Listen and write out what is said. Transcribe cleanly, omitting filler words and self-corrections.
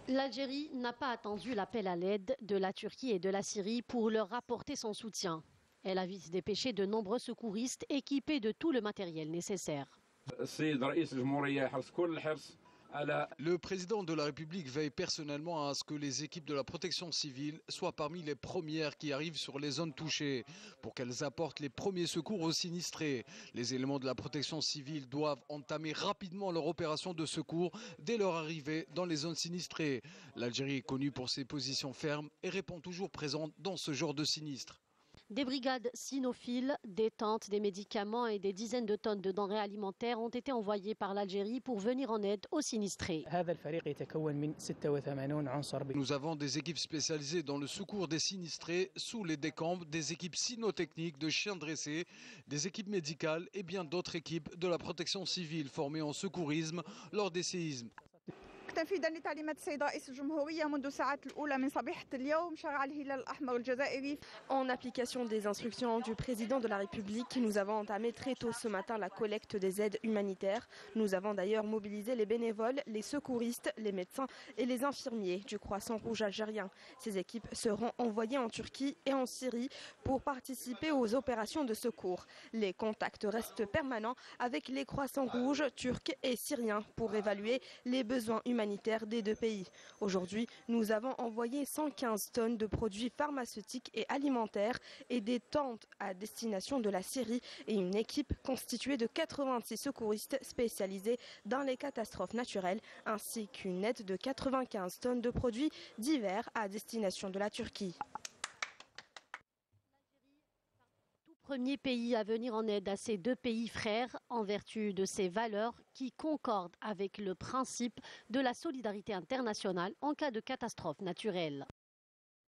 L'Algérie n'a pas attendu l'appel à l'aide de la Turquie et de la Syrie pour leur apporter son soutien. Elle a vite dépêché de nombreux secouristes équipés de tout le matériel nécessaire. Le président de la République veille personnellement à ce que les équipes de la protection civile soient parmi les premières qui arrivent sur les zones touchées pour qu'elles apportent les premiers secours aux sinistrés. Les éléments de la protection civile doivent entamer rapidement leur opération de secours dès leur arrivée dans les zones sinistrées. L'Algérie est connue pour ses positions fermes et répond toujours présente dans ce genre de sinistre. Des brigades cynophiles, des tentes, des médicaments et des dizaines de tonnes de denrées alimentaires ont été envoyées par l'Algérie pour venir en aide aux sinistrés. Nous avons des équipes spécialisées dans le secours des sinistrés sous les décombres, des équipes cynotechniques de chiens dressés, des équipes médicales et bien d'autres équipes de la protection civile formées en secourisme lors des séismes. تنفيذا لتعليمات السيد رئيس الجمهورية منذ الساعات الأولى من صبيحة اليوم شرع الهلال الأحمر الجزائري. En application des instructions du président de la République, nous avons entamé très tôt ce matin la collecte des aides humanitaires. Nous avons d'ailleurs mobilisé les bénévoles, les secouristes, les médecins et les infirmiers du Croissant Rouge algérien. Ces équipes seront envoyées en Turquie et en Syrie pour participer aux opérations de secours. Les contacts restent permanents avec les Croissants Rouges turcs et syriens pour évaluer les besoins humanitaires des deux pays. Aujourd'hui, nous avons envoyé 115 tonnes de produits pharmaceutiques et alimentaires et des tentes à destination de la Syrie et une équipe constituée de 86 secouristes spécialisés dans les catastrophes naturelles ainsi qu'une aide de 95 tonnes de produits divers à destination de la Turquie. Premier pays à venir en aide à ces deux pays frères en vertu de ces valeurs qui concordent avec le principe de la solidarité internationale en cas de catastrophe naturelle.